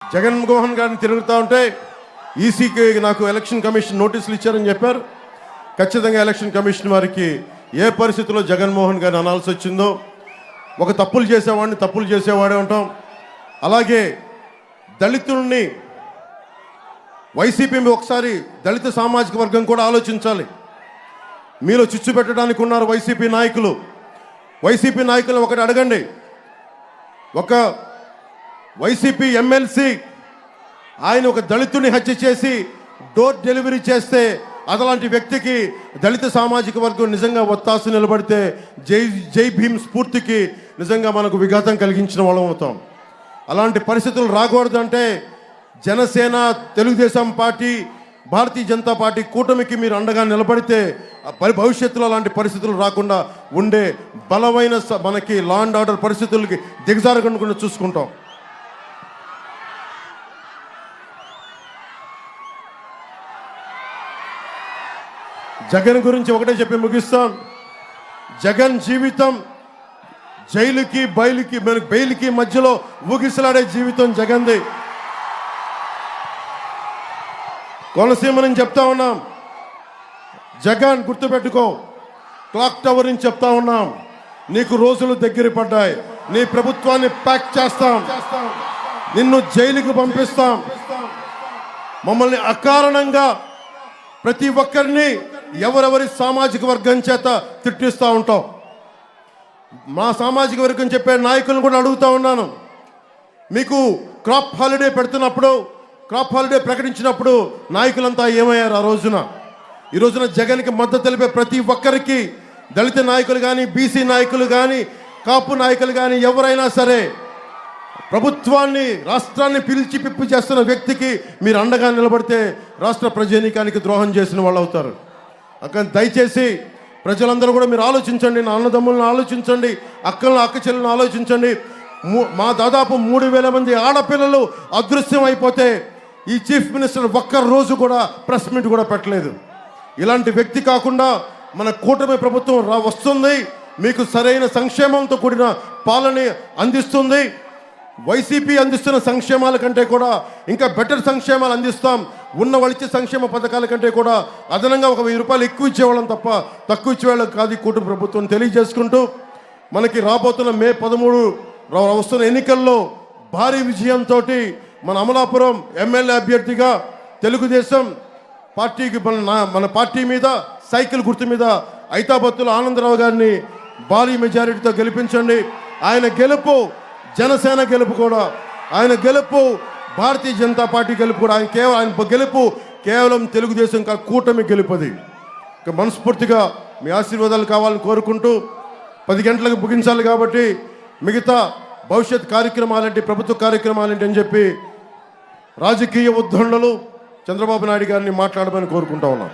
జగన్మోహన్ గారిని తిరుగుతూ ఉంటే ఈసీకి నాకు ఎలక్షన్ కమిషన్ నోటీసులు ఇచ్చారని చెప్పారు. ఖచ్చితంగా ఎలక్షన్ కమిషన్ వారికి ఏ పరిస్థితుల్లో జగన్మోహన్ గారిని అనాల్సి వచ్చిందో, ఒక తప్పులు చేసేవాడే ఉంటాం. అలాగే దళితుల్ని వైసీపీ ఒకసారి దళిత సామాజిక వర్గం కూడా ఆలోచించాలి. మీలో చిచ్చు పెట్టడానికి ఉన్నారు వైసీపీ నాయకులు. వైసీపీ నాయకులు ఒకటి అడగండి, ఒక వైసీపీ ఎమ్మెల్సీ ఆయన ఒక దళితుడిని హత్య చేసి డోర్ డెలివరీ చేస్తే అలాంటి వ్యక్తికి దళిత సామాజిక వర్గం నిజంగా ఒత్తాసు నిలబడితే జై భీమ్ స్ఫూర్తికి నిజంగా మనకు విఘాతం కలిగించిన వాళ్ళం అవుతాం. అలాంటి పరిస్థితులు రాకూడదంటే జనసేన, తెలుగుదేశం పార్టీ, భారతీయ జనతా పార్టీ కూటమికి మీరు అండగా నిలబడితే భవిష్యత్తులో అలాంటి పరిస్థితులు రాకుండా ఉండే బలమైన మనకి లా అండ్ ఆర్డర్ పరిస్థితులకి దిగజారకుండా చూసుకుంటాం. జగన్ గురించి ఒకటే చెప్పి ముగిస్తాం. జగన్ జీవితం జైలుకి బెయిల్కి మధ్యలో ఊగిసలాడే జీవితం జగన్ది. కోనసీమ నుంచి చెప్తా ఉన్నాం, జగన్ గుర్తుపెట్టుకో, క్లాక్ టవర్ నుంచి చెప్తా ఉన్నాం, నీకు రోజులు దగ్గర పడ్డాయి, నీ ప్రభుత్వాన్ని ప్యాక్ చేస్తాం, నిన్ను జైలుకి పంపిస్తాం. మమ్మల్ని అకారణంగా ప్రతి ఒక్కరిని ఎవరెవరి సామాజిక వర్గం చేత తిట్టిస్తూ ఉంటాం. మా సామాజిక వర్గం చెప్పే నాయకులను కూడా అడుగుతూ ఉన్నాను, మీకు క్రాప్ హాలిడే పెడుతున్నప్పుడు, క్రాప్ హాలిడే ప్రకటించినప్పుడు నాయకులంతా ఏమయ్యారు? ఈ రోజున జగన్కి మద్దతు తెలిపే ప్రతి ఒక్కరికి, దళిత నాయకులు కానీ, బీసీ నాయకులు కానీ, కాపు నాయకులు కానీ, ఎవరైనా సరే ప్రభుత్వాన్ని, రాష్ట్రాన్ని పిప్పి చేస్తున్న వ్యక్తికి మీరు అండగా నిలబడితే రాష్ట్ర ప్రజానీకానికి ద్రోహం చేసిన వాళ్ళు అవుతారు. అక్కడ దయచేసి ప్రజలందరూ కూడా మీరు ఆలోచించండి, నా అన్నదమ్ములను ఆలోచించండి, అక్క చెల్లెలను ఆలోచించండి. మా దాదాపు 3,000 మంది ఆడపిల్లలు అదృశ్యం అయిపోతే ఈ చీఫ్ మినిస్టర్ ఒక్క రోజు కూడా ప్రెస్ మీట్ కూడా పెట్టలేదు. ఇలాంటి వ్యక్తి కాకుండా మన కూటమి ప్రభుత్వం వస్తుంది, మీకు సరైన సంక్షేమంతో కూడిన పాలన అందిస్తుంది. వైసీపీ అందిస్తున్న సంక్షేమాల కంటే కూడా ఇంకా బెటర్ సంక్షేమాలు అందిస్తాం. ఉన్న వాళ్ళిచ్చే సంక్షేమ పథకాల కంటే కూడా అదనంగా ఒక 1,000 రూపాయలు ఎక్కువ ఇచ్చేవాళ్ళం తప్ప తక్కువ ఇచ్చేవాళ్ళం కాదు ఈ కూటమి ప్రభుత్వం తెలియజేసుకుంటూ, మనకి రాబోతున్న మే 13 వస్తున్న ఎన్నికల్లో భారీ విజయంతో మన అమలాపురం ఎమ్మెల్యే అభ్యర్థిగా తెలుగుదేశం పార్టీకి మన పార్టీ మీద సైకిల్ గుర్తు మీద ఐతాబత్తుల ఆనందరావు గారిని భారీ మెజారిటీతో గెలిపించండి. ఆయన గెలుపు జనసేన గెలుపు కూడా, ఆయన గెలుపు భారతీయ జనతా పార్టీ గెలుపు కూడా, ఆయన గెలుపు కేవలం తెలుగుదేశం కూటమి గెలుపది. ఇక మనస్ఫూర్తిగా మీ ఆశీర్వాదాలు కావాలని కోరుకుంటూ 10 గంటలకు ముగించాలి కాబట్టి మిగతా భవిష్యత్ కార్యక్రమాలంటే, ప్రభుత్వ కార్యక్రమాలంటే అని చెప్పి రాజకీయ ఉద్దండలు చంద్రబాబు నాయుడు గారిని మాట్లాడమని కోరుకుంటా ఉన్నాం.